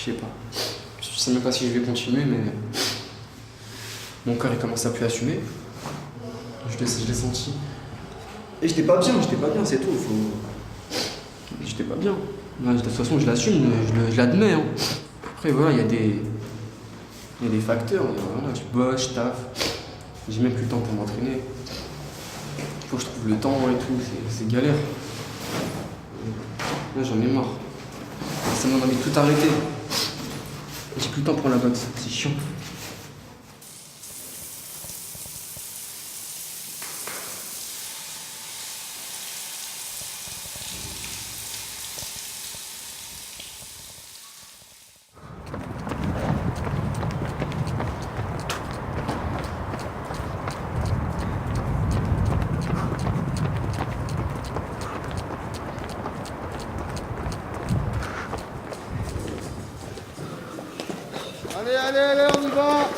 Je sais pas. Je sais même pas si je vais continuer, mais mon corps il commence à plus assumer. Je l'ai senti. Et j'étais pas bien, c'est tout. J'étais pas bien. Là, de toute façon, je l'assume, je l'admets. Hein. Après, voilà, il y a des facteurs. Voilà, je bosse, je taffe. J'ai même plus le temps pour m'entraîner. Il faut que je trouve le temps et tout, c'est galère. Là, j'en ai marre. Ça m'a envie de tout arrêter. J'ai plus le temps pour la boxe, c'est chiant. Allez, on y va.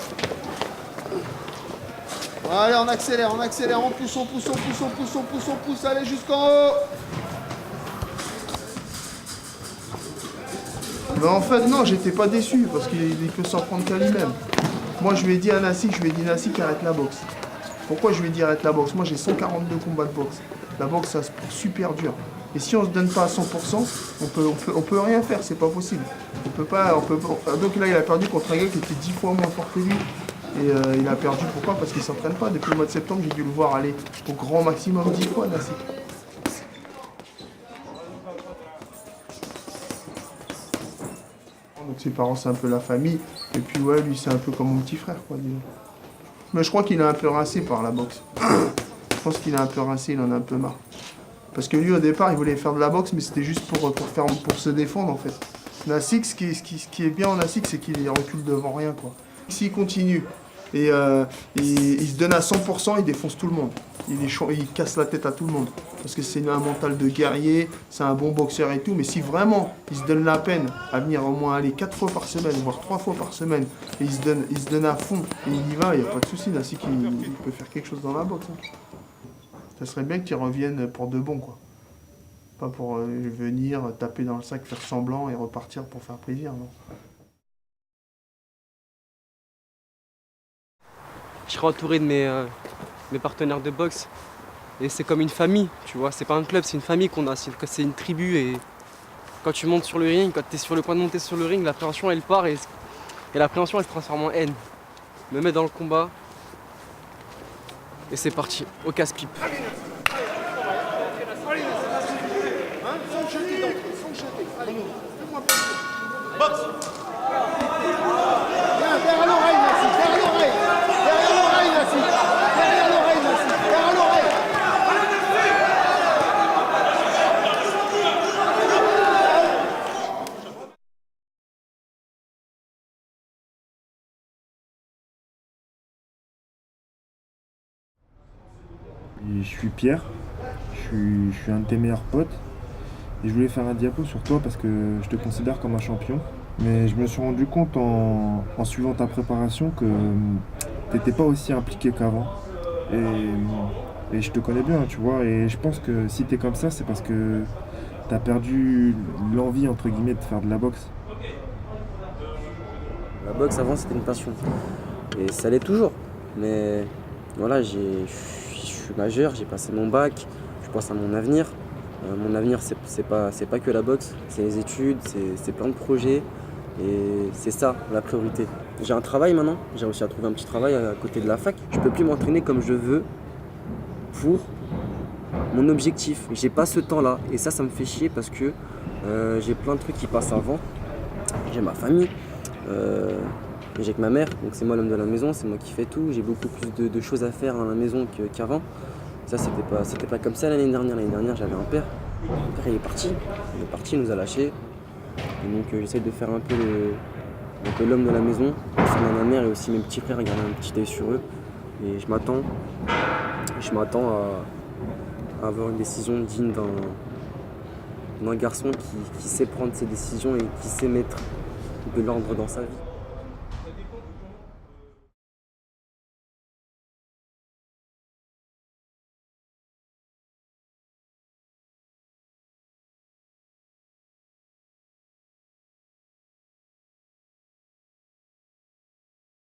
Allez, on accélère, on pousse, allez jusqu'en haut. Mais en fait, non, j'étais pas déçu parce qu'il peut s'en prendre qu'à lui-même. Moi, je lui ai dit à Nassik, arrête la boxe. Pourquoi je lui ai dit arrête la boxe? Moi, j'ai 142 combats de boxe. La boxe, ça se prend super dur. Et si on se donne pas à 100%, on peut rien faire, c'est pas possible. Donc là, il a perdu contre un gars qui était 10 fois moins fort que lui. Et il a perdu, pourquoi? Parce qu'il s'entraîne pas. Depuis le mois de septembre, j'ai dû le voir aller au grand maximum 10 fois, Nassik. Donc ses parents, c'est un peu la famille. Et puis ouais, lui, c'est un peu comme mon petit frère, quoi, disons. Mais je crois qu'il est un peu rincé par la boxe. Je pense qu'il est un peu rincé, il en a un peu marre. Parce que lui, au départ, il voulait faire de la boxe, mais c'était juste pour se défendre, en fait. Nassik, ce qui est bien en Nassik, c'est qu'il recule devant rien, quoi. S'il continue et il se donne à 100%, il défonce tout le monde. Il casse la tête à tout le monde. Parce que c'est un mental de guerrier, c'est un bon boxeur et tout. Mais si vraiment il se donne la peine à venir au moins aller 4 fois par semaine, voire 3 fois par semaine, et il se donne à fond et il y va, il n'y a pas de souci. Nassik, il peut faire quelque chose dans la boxe. Hein. Ça serait bien qu'il revienne pour de bon, quoi. Pas pour venir taper dans le sac, faire semblant et repartir pour faire plaisir, non. Je serai entouré de mes partenaires de boxe. Et c'est comme une famille, tu vois. C'est pas un club, c'est une famille qu'on a. C'est une tribu. Et quand tu montes sur le ring, quand tu es sur le point de monter sur le ring, l'appréhension elle part et l'appréhension elle se transforme en haine. Me met dans le combat. Et c'est parti, au casse-pipe. Boxe. Viens, vers l'oreille, Nassik, vers l'oreille. Derrière l'oreille, Nassik. Derrière l'oreille, Nassik. Vers l'oreille. Et je suis Pierre, je suis un de tes meilleurs potes. Et je voulais faire un diapo sur toi parce que je te considère comme un champion. Mais je me suis rendu compte en suivant ta préparation que tu n'étais pas aussi impliqué qu'avant. Et je te connais bien, tu vois. Et je pense que si tu es comme ça, c'est parce que tu as perdu l'envie, entre guillemets, de faire de la boxe. La boxe avant c'était une passion. Et ça l'est toujours. Mais voilà, je suis majeur, j'ai passé mon bac, je pense à mon avenir. Mon avenir, c'est pas que la boxe, c'est les études, c'est plein de projets et c'est ça la priorité. J'ai un travail maintenant, j'ai réussi à trouver un petit travail à côté de la fac. Je peux plus m'entraîner comme je veux pour mon objectif. J'ai pas ce temps-là et ça me fait chier parce que j'ai plein de trucs qui passent avant. J'ai ma famille, j'ai que ma mère, donc c'est moi l'homme de la maison, c'est moi qui fais tout. J'ai beaucoup plus de choses à faire dans la maison qu'avant. Ça, c'était pas comme ça l'année dernière. L'année dernière, j'avais un père. Mon père, il est parti, il nous a lâchés. Et donc, j'essaie de faire un peu l'homme de la maison. Aussi ma mère et aussi mes petits frères, garder un petit œil sur eux. Et je m'attends à avoir une décision digne d'un garçon qui sait prendre ses décisions et qui sait mettre de l'ordre dans sa vie.